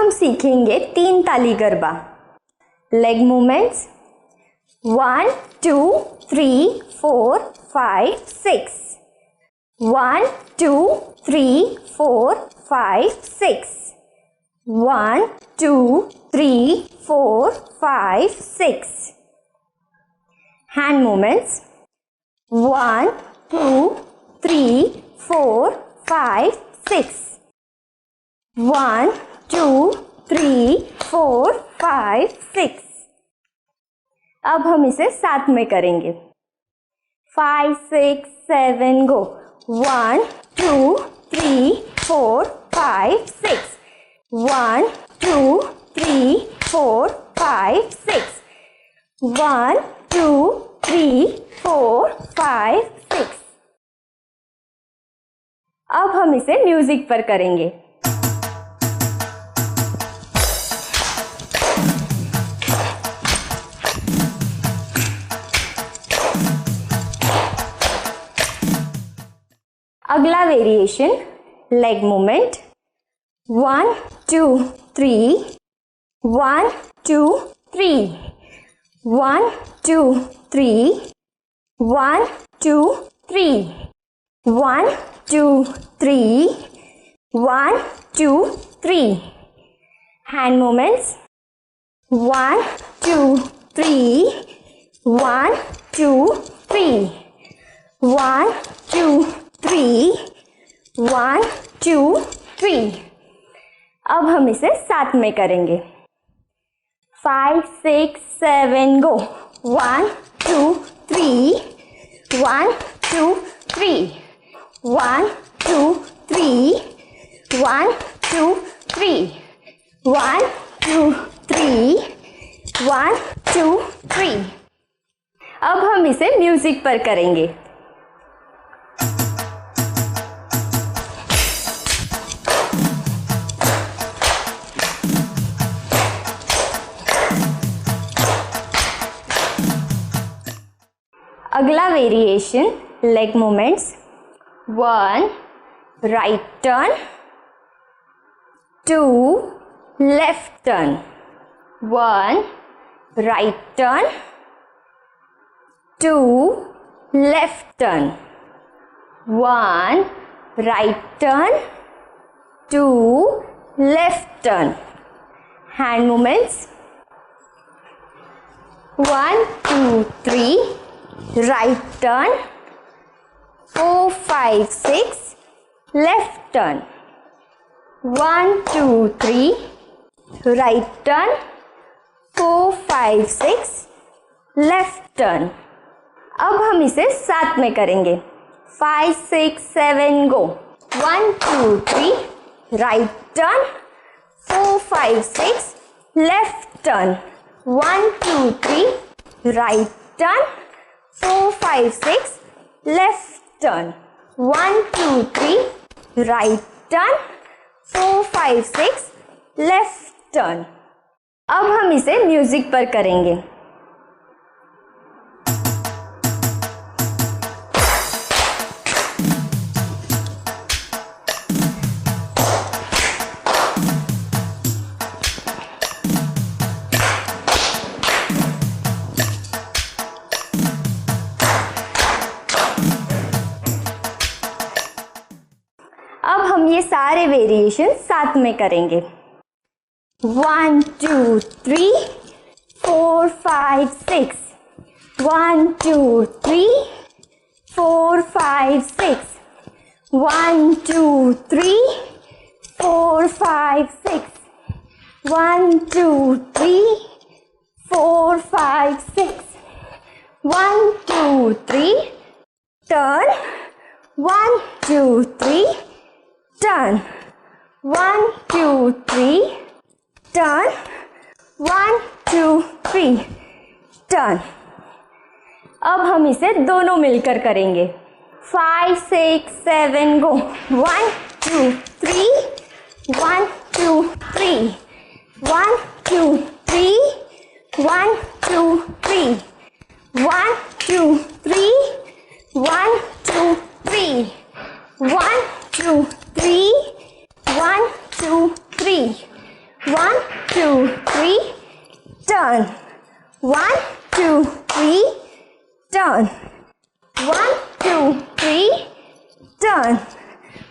हम सीखेंगे 3 ताली garba. Leg movements 1 2 3 4 5 6, 1 2 3 4 5 6, 1 2 3 4 5 6. Hand movements 1 2 3 4 5 6, 1 2 3 4 5 6. अब हम इसे साथ में करेंगे। 5 6 7 गो। 1 2 3 4 5 6, 1 2 3 4 5 6, 1 2 3 4 5 6. अब हम इसे म्यूजिक पर करेंगे। अगला variation leg movement 1 2 3, 1 2 3, 1 2 3, 1 2 3, 1 2 3, 1 2 3. Hand movements 1 2 3, 1 2 3, 1 2 3, 1 2 3. अब हम इसे साथ में करेंगे। 5 6 7 गो। 1 2 3, 1 2 3, 1 2 3, 1 2 3, 1 2 3, 1 2 3. अब हम इसे म्यूजिक पर करेंगे। अगला variation leg movements 1 right turn, 2 left turn, 1 right turn, 2 left turn, 1 right turn, 2 left turn. Hand movements 1 2 3, right turn, 4 5 6, left turn, 1 2 3, right turn, 4 5 6, left turn. अब हम इसे साथ में करेंगे। 5 6 7 go. 1 2 3, right turn, 4 5 6, left turn, 1 2 3, right turn, 4 5 6, left turn, 1 2 3, right turn, 4 5 6, left turn. अब हम इसे music पर करेंगे। अब हम ये सारे वेरिएशन साथ में करेंगे। 1 2 3 4 5 6, 1 2 3 4 5 6, 1 2 3 4 5 6, 1 2 3 4 5 6, 1 2 3, turn, 1 2 3, turn, 1 2 3, turn, 1 2 3, turn. अब हम इसे दोनों मिलकर करेंगे। 5 6 7 go. 1 2 3, 1 2 3, 1 2 3, 1 2 3, 1 2 3, 1 2 3, 1 2 3, 1 2 3, 1 2 3 turn, 1 2 3 turn, 1 2 3 turn,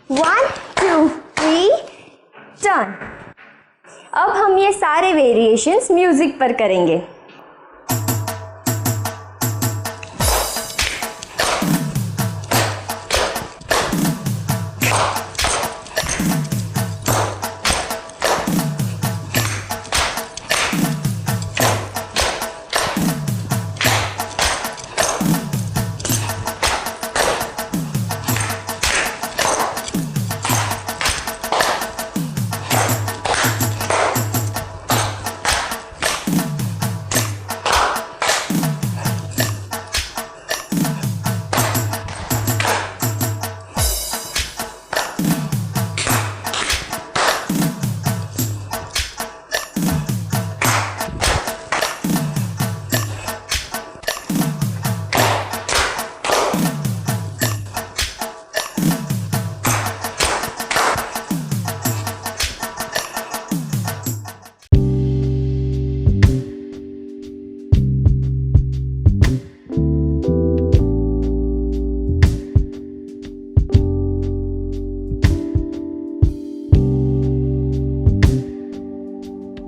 1 2 3 turn। अब हम ये सारे वेरिएशंस म्यूजिक पर करेंगे।